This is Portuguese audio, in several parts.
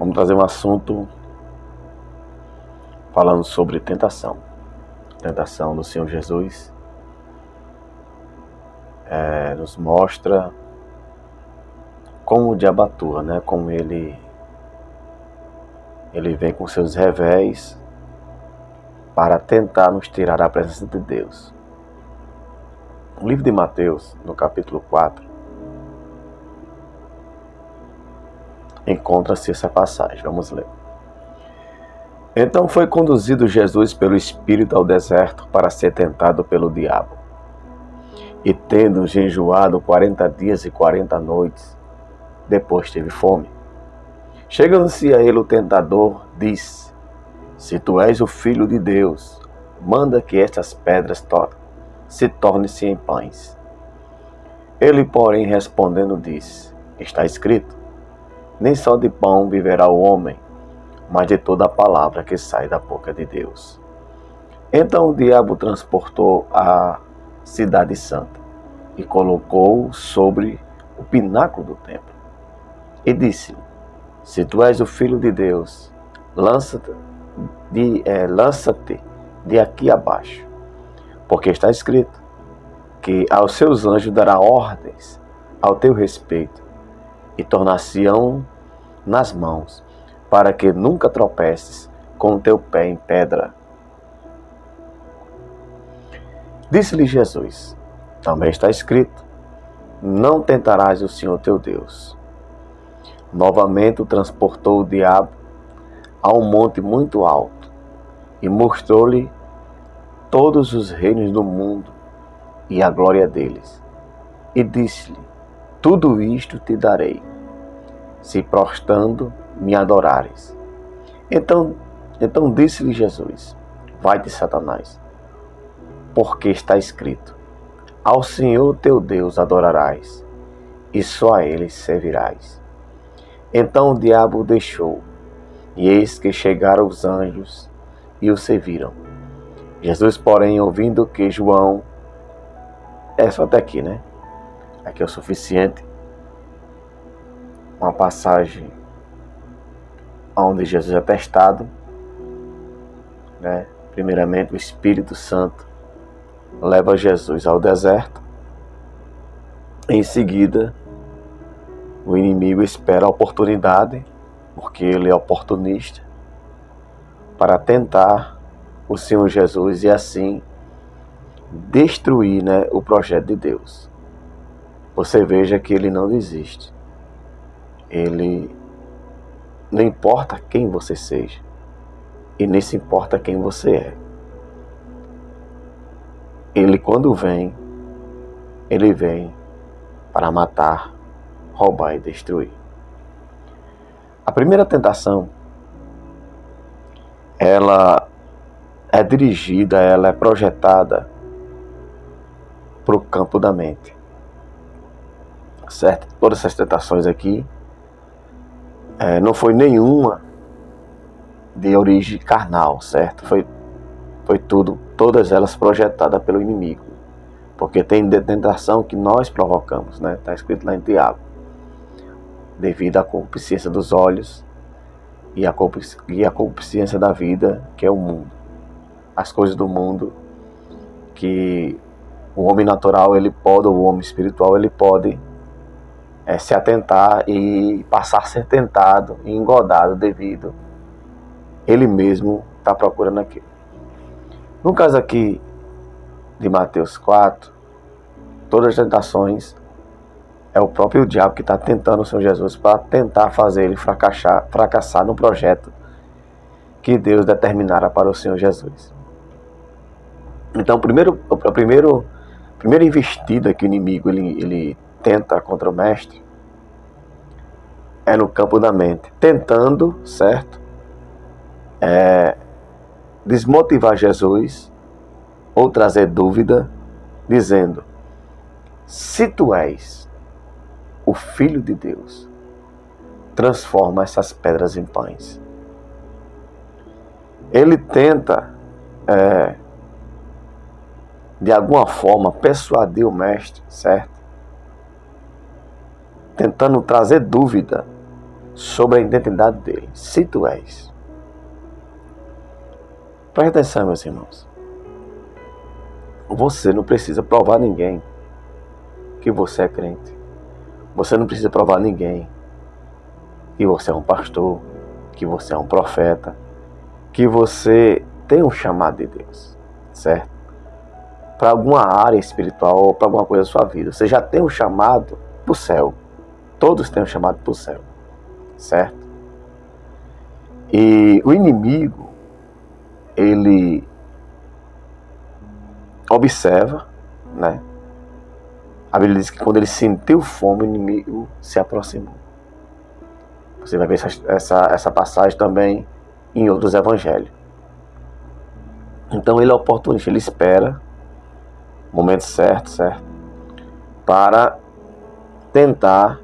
Vamos trazer um assunto falando sobre tentação. Tentação do Senhor Jesus nos mostra como o diabo atua, né? Como ele vem com seus revés para tentar nos tirar da presença de Deus. No livro de Mateus, no capítulo 4, encontra-se essa passagem. Vamos ler. Então foi conduzido Jesus pelo Espírito ao deserto para ser tentado pelo diabo. E tendo jejuado 40 dias e 40 noites, depois teve fome. Chegando-se a ele o tentador, disse: Se tu és o Filho de Deus, manda que estas pedras se tornem-se em pães. Ele, porém, respondendo, disse: Está escrito: Nem só de pão viverá o homem, mas de toda a palavra que sai da boca de Deus. Então o diabo transportou a cidade santa e colocou-o sobre o pináculo do templo. E disse-lhe: Se tu és o Filho de Deus, lança-te de aqui abaixo, porque está escrito que aos seus anjos dará ordens ao teu respeito, e tornar-se-ão nas mãos, para que nunca tropeces com o teu pé em pedra. Disse-lhe Jesus: Também está escrito: Não tentarás o Senhor teu Deus. Novamente o transportou o diabo a um monte muito alto e mostrou-lhe todos os reinos do mundo e a glória deles. E disse-lhe: Tudo isto te darei, se prostrando me adorares. Então disse-lhe Jesus: Vai-te, Satanás, porque está escrito: Ao Senhor teu Deus adorarás, e só a ele servirás. Então o diabo o deixou, e eis que chegaram os anjos e o serviram. Jesus, porém, ouvindo que João... só até aqui, né? Aqui é o suficiente. Uma passagem onde Jesus é testado, né? Primeiramente, o Espírito Santo leva Jesus ao deserto. Em seguida, o inimigo espera a oportunidade, porque ele é oportunista, para tentar o Senhor Jesus e assim destruir, né, o projeto de Deus. Você veja que ele não desiste. Ele não importa quem você seja, e nem se importa quem você é. Ele, quando vem, ele vem para matar, roubar e destruir. A primeira tentação, ela é dirigida, ela é projetada para o campo da mente, certo? Todas essas tentações aqui, não foi nenhuma de origem carnal, certo? Foi todas elas projetadas pelo inimigo, porque tem tentação que nós provocamos, né? Está escrito lá em Tiago, devido à concupiscência dos olhos e a concupiscência da vida, que é o mundo, as coisas do mundo, que o homem natural ele pode, ou o homem espiritual ele pode se atentar e passar a ser tentado e engodado devido ele mesmo está procurando aquilo. No caso aqui de Mateus 4, todas as tentações é o próprio diabo que está tentando o Senhor Jesus para tentar fazer ele fracassar no projeto que Deus determinara para o Senhor Jesus. Então, a primeira investida que o inimigo ele tenta contra o mestre é no campo da mente, tentando, certo? Desmotivar Jesus ou trazer dúvida, dizendo: se tu és o Filho de Deus, transforma essas pedras em pães. Ele tenta de alguma forma persuadir o mestre, certo? Tentando trazer dúvida sobre a identidade dele. Se tu és. Preste atenção, meus irmãos. Você não precisa provar a ninguém que você é crente. Você não precisa provar a ninguém que você é um pastor, que você é um profeta, que você tem um chamado de Deus, certo? Para alguma área espiritual ou para alguma coisa da sua vida. Você já tem um chamado para o céu. Todos têm um chamado para o céu, certo? E o inimigo, ele observa, né? A Bíblia diz que quando ele sentiu fome, o inimigo se aproximou. Você vai ver essa passagem também em outros evangelhos. Então ele é oportunista, ele espera o momento certo, para tentar,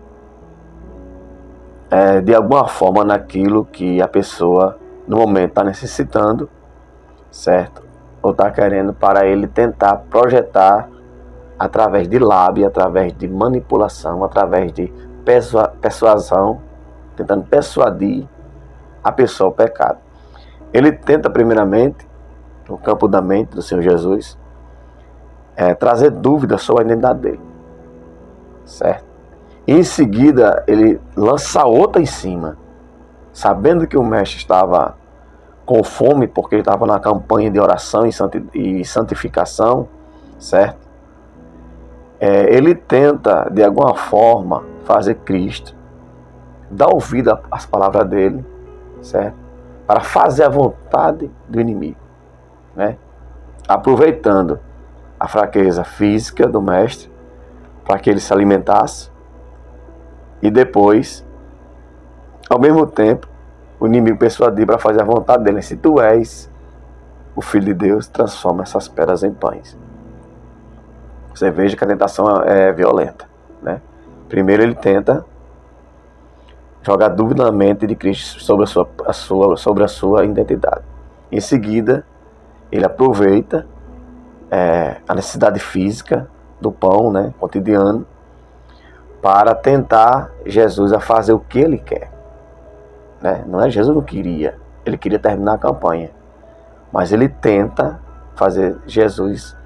de alguma forma, naquilo que a pessoa no momento está necessitando, certo? Ou está querendo, para ele tentar projetar através de lábia, através de manipulação, através de persuasão, tentando persuadir a pessoa ao pecado. Ele tenta primeiramente, no campo da mente do Senhor Jesus, trazer dúvidas sobre a identidade dele, certo? E em seguida ele lança outra em cima, sabendo que o mestre estava com fome, porque ele estava na campanha de oração e santificação, certo? Ele tenta, de alguma forma, fazer Cristo dar ouvido às palavras dele, certo? Para fazer a vontade do inimigo, né? Aproveitando a fraqueza física do mestre, para que ele se alimentasse, e depois, ao mesmo tempo, o inimigo persuadir para fazer a vontade dele. Se tu és o Filho de Deus, transforma essas pedras em pães. Você veja que a tentação é violenta, né? Primeiro ele tenta jogar dúvida na mente de Cristo sobre a sua identidade. Em seguida, ele aproveita a necessidade física do pão, né, cotidiano, para tentar Jesus a fazer o que ele quer, né? Não é Jesus não queria, ele queria terminar a campanha, mas ele tenta fazer Jesus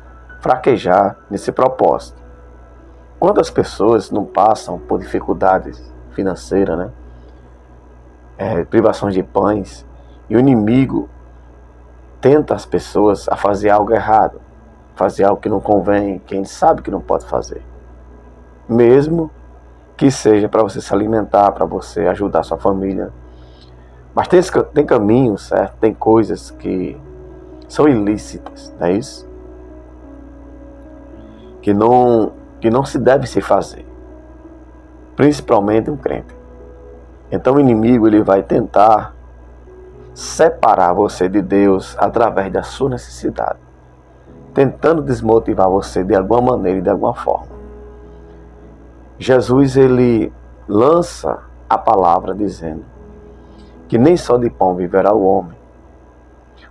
fraquejar nesse propósito. Quantas pessoas não passam por dificuldades financeiras, né? Privações de pães, e o inimigo tenta as pessoas a fazer algo errado, fazer algo que não convém, que a gente sabe que não pode fazer, mesmo que seja para você se alimentar, para você ajudar a sua família. Mas tem caminhos, certo? Tem coisas que são ilícitas, não é isso? Que não se deve se fazer, principalmente um crente. Então o inimigo ele vai tentar separar você de Deus através da sua necessidade, tentando desmotivar você de alguma maneira e de alguma forma. Jesus ele lança a palavra dizendo que nem só de pão viverá o homem,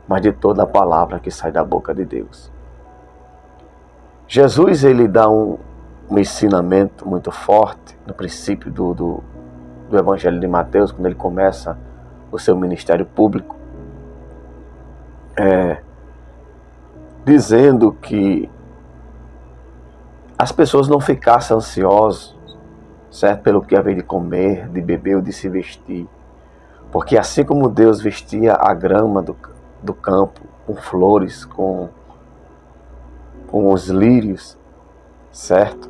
mas de toda a palavra que sai da boca de Deus. Jesus ele dá um ensinamento muito forte no princípio do Evangelho de Mateus, quando ele começa o seu ministério público, dizendo que as pessoas não ficassem ansiosas, certo, pelo que haver de comer, de beber ou de se vestir, porque assim como Deus vestia a grama do campo com flores, com os lírios, certo,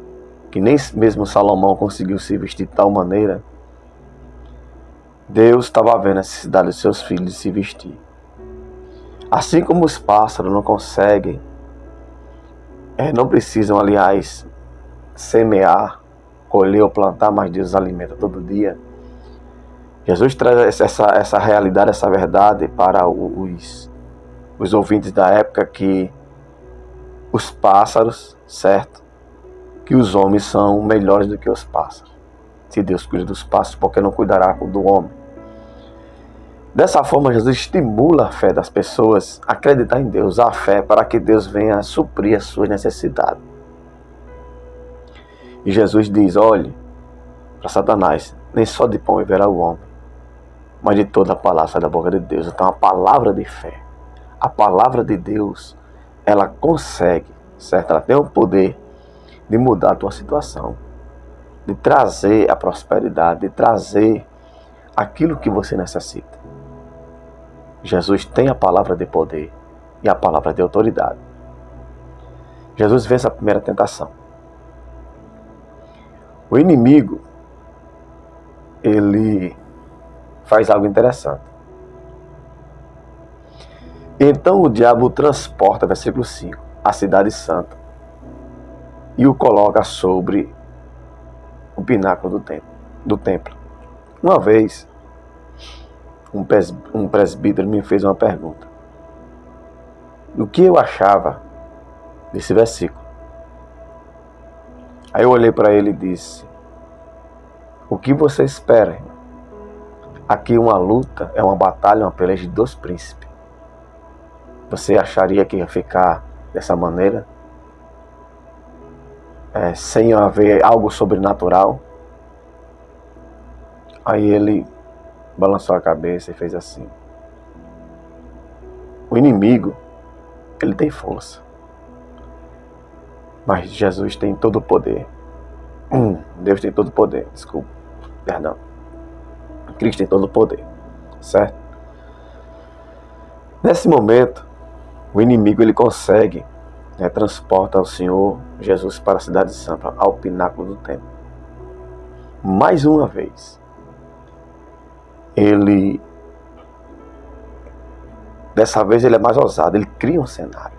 que nem mesmo Salomão conseguiu se vestir de tal maneira, Deus estava vendo a necessidade dos seus filhos de se vestir. Assim como os pássaros não conseguem, não precisam, aliás, semear, colher ou plantar, mas Deus alimenta todo dia. Jesus traz essa realidade, essa verdade para os ouvintes da época, que os pássaros, certo, que os homens são melhores do que os pássaros. Se Deus cuida dos pássaros, por que não cuidará do homem? Dessa forma, Jesus estimula a fé das pessoas a acreditar em Deus, a fé para que Deus venha a suprir as suas necessidades. E Jesus diz, olhe, para Satanás, nem só de pão viverá o homem, mas de toda a palavra sai da boca de Deus. Então a palavra de fé, a palavra de Deus, ela consegue, certo? Ela tem o poder de mudar a tua situação, de trazer a prosperidade, de trazer aquilo que você necessita. Jesus tem a palavra de poder e a palavra de autoridade. Jesus vence a primeira tentação. O inimigo, ele faz algo interessante. Então o diabo transporta, versículo 5, a cidade santa e o coloca sobre o pináculo do templo. Uma vez, um presbítero me fez uma pergunta. O que eu achava desse versículo? Aí eu olhei para ele e disse: o que você espera, irmão? Aqui uma luta, é uma batalha, uma peleja de 2 príncipes. Você acharia que ia ficar dessa maneira? Sem haver algo sobrenatural? Aí ele balançou a cabeça e fez assim: o inimigo, ele tem força, mas Jesus tem todo o poder. Deus tem todo o poder, perdão. Cristo tem todo o poder, certo? Nesse momento, o inimigo, ele consegue, transporta o Senhor Jesus para a cidade santa, ao pináculo do templo. Mais uma vez, dessa vez ele é mais ousado, ele cria um cenário.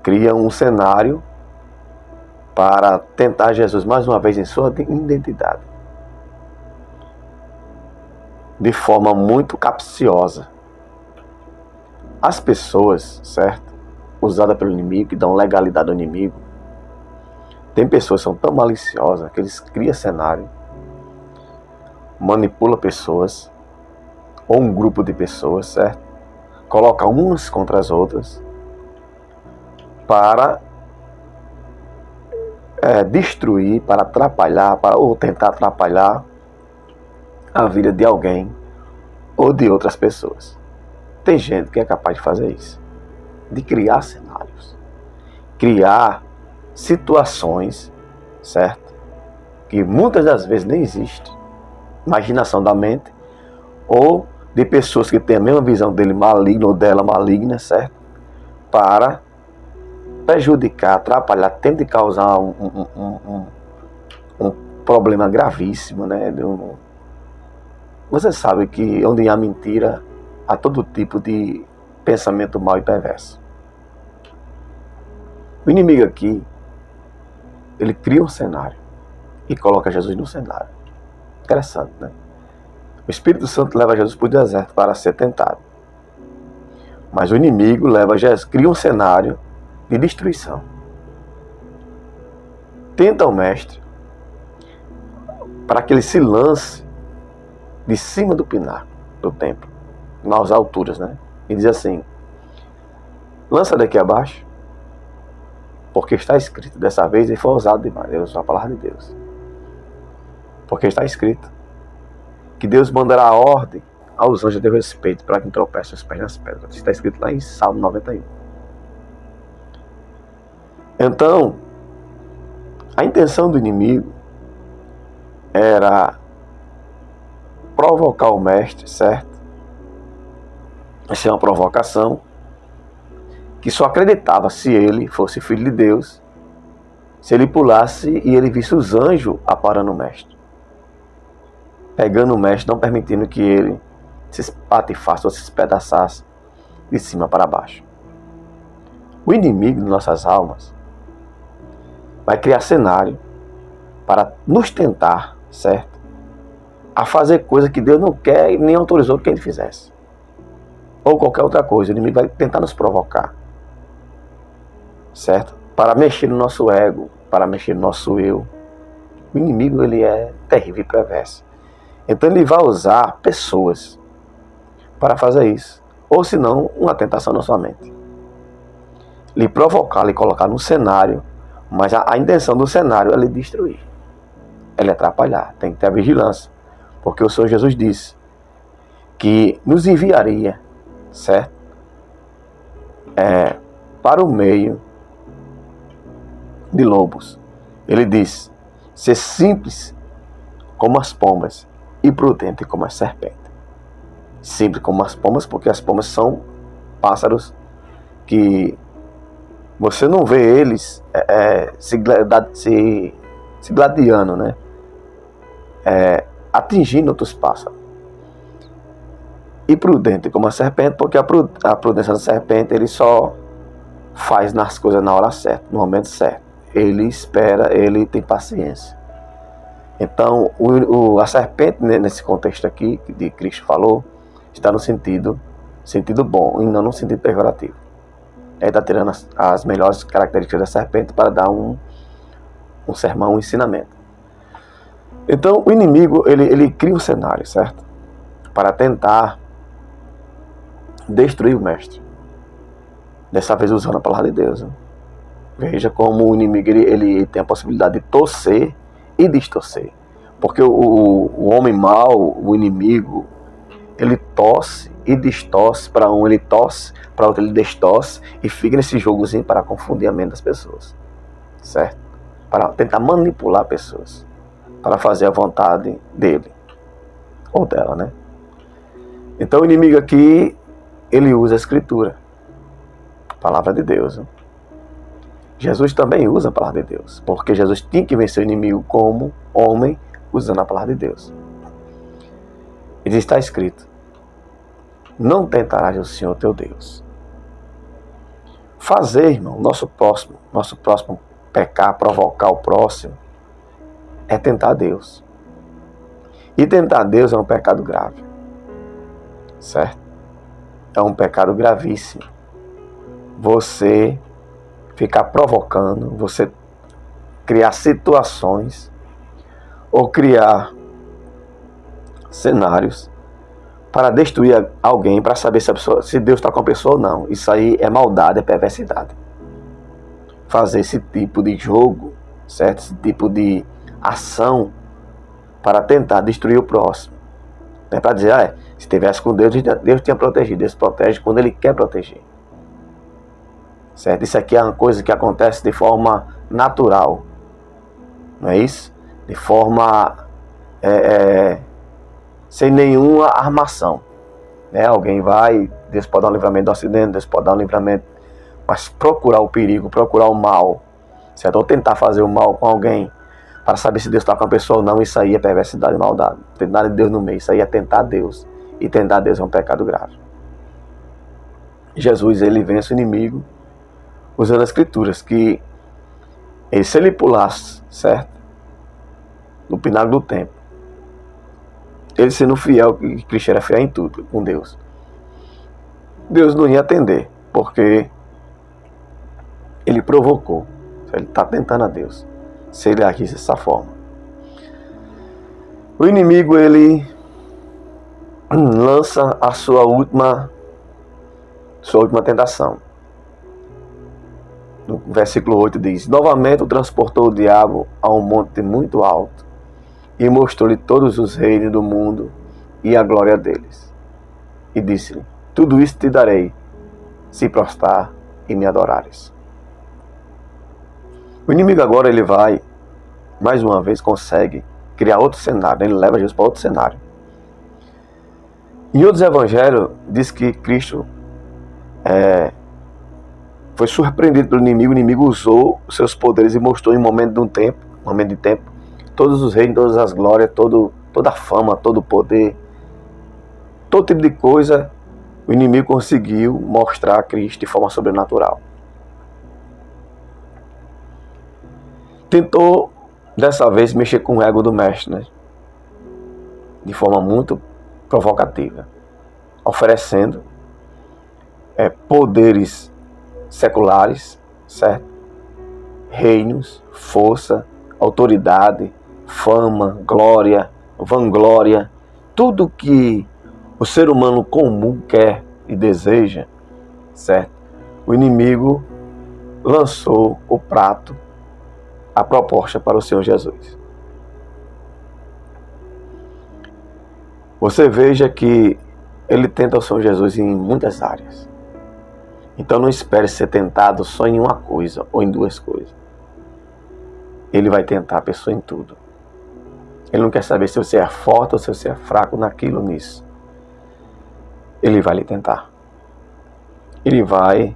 Cria um cenário para tentar Jesus mais uma vez em sua identidade. De forma muito capciosa. As pessoas, certo? Usadas pelo inimigo, que dão legalidade ao inimigo. Tem pessoas que são tão maliciosas que eles criam cenário, manipulam pessoas, ou um grupo de pessoas, certo? Coloca umas contra as outras para destruir, para atrapalhar, ou tentar atrapalhar a vida de alguém ou de outras pessoas. Tem gente que é capaz de fazer isso, de criar cenários, criar situações, certo? Que muitas das vezes nem existe, imaginação da mente, ou de pessoas que têm a mesma visão dele maligna ou dela maligna, certo? Para prejudicar, atrapalhar, tenta causar um problema gravíssimo, né? Você sabe que onde há mentira, há todo tipo de pensamento mau e perverso. O inimigo aqui, ele cria um cenário e coloca Jesus no cenário. Interessante, né? O Espírito Santo leva Jesus para o deserto para ser tentado. Mas o inimigo leva Jesus, cria um cenário de destruição. Tenta o mestre para que ele se lance de cima do pináculo do templo, nas alturas, né? E diz assim: lança daqui abaixo, porque está escrito. Dessa vez ele foi ousado demais, ele usou a palavra de Deus. Porque está escrito que Deus mandará a ordem aos anjos de respeito para que não tropecem os pés nas pedras. Está escrito lá em Salmo 91. Então, a intenção do inimigo era provocar o mestre, certo? Essa é uma provocação que só acreditava se ele fosse filho de Deus, se ele pulasse e ele visse os anjos aparando o mestre, pegando o mestre, não permitindo que ele se espatifasse ou se espedaçasse de cima para baixo. O inimigo de nossas almas vai criar cenário para nos tentar, certo? A fazer coisa que Deus não quer e nem autorizou que ele fizesse. Ou qualquer outra coisa. O inimigo vai tentar nos provocar, certo? Para mexer no nosso ego, para mexer no nosso eu. O inimigo, ele é terrível e perverso. Então ele vai usar pessoas para fazer isso. Ou se não, uma tentação na sua mente. Lhe provocar, lhe colocar num cenário, mas a intenção do cenário é lhe destruir. É lhe atrapalhar. Tem que ter a vigilância. Porque o Senhor Jesus disse que nos enviaria, certo? Para o meio de lobos. Ele diz: ser simples como as pombas e prudente como a serpente. Simples como as pombas, porque as pombas são pássaros que você não vê eles se gladiando, né? Atingindo outros pássaros. E prudente como a serpente, porque a prudência da serpente, ele só faz nas coisas na hora certa, no momento certo. Ele espera, ele tem paciência. Então, a serpente, nesse contexto aqui, que Cristo falou, está no sentido bom, e não no sentido pejorativo. Ele está tirando as melhores características da serpente para dar um sermão, um ensinamento. Então, o inimigo, ele cria um cenário, certo? Para tentar destruir o mestre. Dessa vez usando a palavra de Deus. Né? Veja como o inimigo ele tem a possibilidade de torcer e distorcer. Porque o homem mau, o inimigo, ele torce e distorce. Para um ele torce, para outro ele distorce, e fica nesse jogozinho para confundir a mente das pessoas. Certo? Para tentar manipular pessoas. Para fazer a vontade dele. Ou dela, né? Então o inimigo aqui, ele usa a escritura. A palavra de Deus. Né? Jesus também usa a palavra de Deus. Porque Jesus tinha que vencer o inimigo como homem, usando a palavra de Deus. E está escrito: não tentarás o Senhor teu Deus. Fazer, irmão, nosso próximo pecar, provocar o próximo, é tentar Deus. E tentar Deus é um pecado grave. Certo? É um pecado gravíssimo. Você ficar provocando, você criar situações ou criar cenários para destruir alguém, para saber se Deus está com a pessoa ou não. Isso aí é maldade, é perversidade. Fazer esse tipo de jogo, certo? Esse tipo de ação para tentar destruir o próximo. Não é para dizer, se estivesse com Deus, Deus tinha protegido. Deus protege quando Ele quer proteger. Certo? Isso aqui é uma coisa que acontece de forma natural. Não é isso? De forma sem nenhuma armação. Né? Alguém vai, Deus pode dar um livramento do acidente, Deus pode dar um livramento, mas procurar o perigo, procurar o mal, certo? Ou tentar fazer o mal com alguém, para saber se Deus está com a pessoa ou não, isso aí é perversidade e maldade. Não tem nada de Deus no meio, isso aí é tentar Deus. E tentar Deus é um pecado grave. Jesus, ele vence o inimigo usando as escrituras, que se ele pulasse, certo? No pináculo do templo, ele sendo fiel, que Cristo era fiel em tudo com Deus, Deus não ia atender, porque ele provocou. Ele está tentando a Deus, se ele agisse dessa forma. O inimigo, ele lança a sua última tentação. No versículo 8 diz: novamente o transportou o diabo a um monte muito alto e mostrou-lhe todos os reinos do mundo e a glória deles. E disse-lhe: tudo isso te darei, se prostrar e me adorares. O inimigo agora, ele vai, mais uma vez, consegue criar outro cenário. Ele leva Jesus para outro cenário. Em outros evangelhos, diz que Cristo foi surpreendido pelo inimigo. O inimigo usou os seus poderes e mostrou em um momento de tempo, todos os reinos, todas as glórias, toda a fama, todo o poder, todo tipo de coisa. O inimigo conseguiu mostrar a Cristo de forma sobrenatural. Tentou, dessa vez, mexer com o ego do mestre, né? De forma muito provocativa, oferecendo poderes seculares, certo? Reinos, força, autoridade, fama, glória, vanglória, tudo que o ser humano comum quer e deseja, certo? O inimigo lançou o prato, a proposta para o Senhor Jesus. Você veja que ele tenta o Senhor Jesus em muitas áreas. Então não espere ser tentado só em uma coisa ou em duas coisas. Ele vai tentar a pessoa em tudo. Ele não quer saber se você é forte ou se você é fraco naquilo, nisso. Ele vai lhe tentar. Ele vai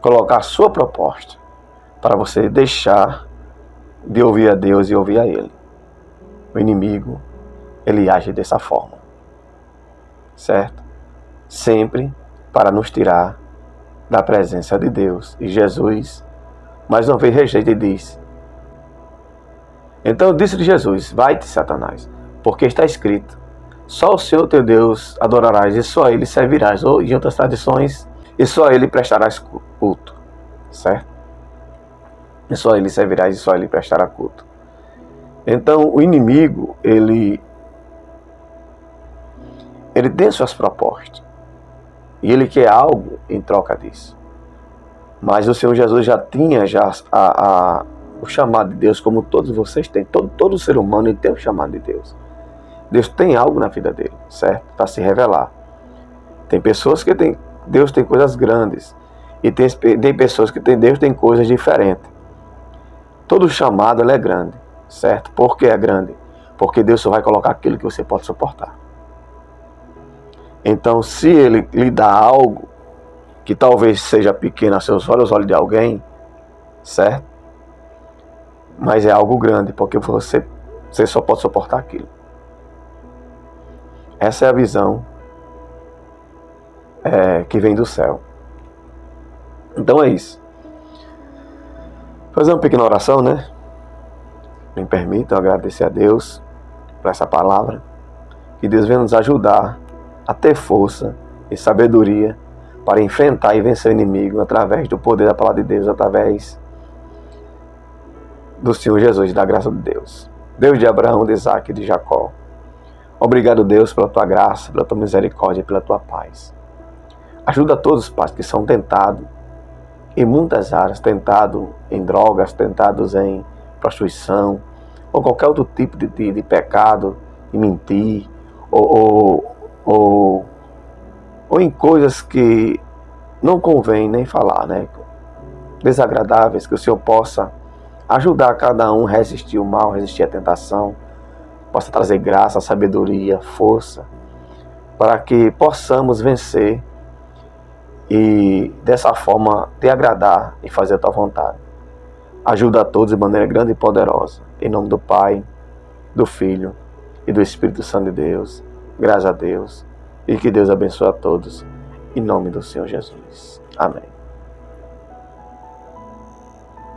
colocar a sua proposta para você deixar de ouvir a Deus e ouvir a Ele. O inimigo, ele age dessa forma. Certo? Sempre para nos tirar da presença de Deus. E Jesus, mais uma vez, rejeita e diz: então disse-lhe Jesus: vai-te, Satanás, porque está escrito: só o Senhor teu Deus adorarás e só a Ele servirás. Ou, em outras tradições, e só a Ele prestarás culto. Certo? E só a Ele servirás e só a Ele prestará culto. Então o inimigo, ele tem suas propostas. E ele quer algo em troca disso. Mas o Senhor Jesus já tinha o chamado de Deus, como todos vocês têm. Todo ser humano ele tem o chamado de Deus. Deus tem algo na vida dele, certo? Para se revelar. Tem pessoas que Deus tem coisas grandes. E tem pessoas que Deus tem coisas diferentes. Todo chamado ele é grande, certo? Por que é grande? Porque Deus só vai colocar aquilo que você pode suportar. Então, se Ele lhe dá algo que talvez seja pequeno aos seus olhos, aos olhos de alguém, certo? Mas é algo grande, porque você só pode suportar aquilo. Essa é a visão que vem do céu. Então é isso. Vou fazer uma pequena oração, né? Me permitam agradecer a Deus por essa palavra. Que Deus venha nos ajudar a ter força e sabedoria para enfrentar e vencer o inimigo através do poder da palavra de Deus, através do Senhor Jesus, da graça de Deus. Deus de Abraão, de Isaac e de Jacó. Obrigado, Deus, pela tua graça, pela tua misericórdia e pela tua paz. Ajuda a todos, Pai, que são tentados em muitas áreas, tentados em drogas, tentados em prostituição, ou qualquer outro tipo de pecado, de mentir, ou em coisas que não convém nem falar, né? Desagradáveis, que o Senhor possa ajudar cada um a resistir o mal, resistir à tentação, possa trazer graça, sabedoria, força, para que possamos vencer e dessa forma te agradar e fazer a tua vontade. Ajuda a todos de maneira grande e poderosa. Em nome do Pai, do Filho e do Espírito Santo de Deus. Graças a Deus. E que Deus abençoe a todos. Em nome do Senhor Jesus. Amém.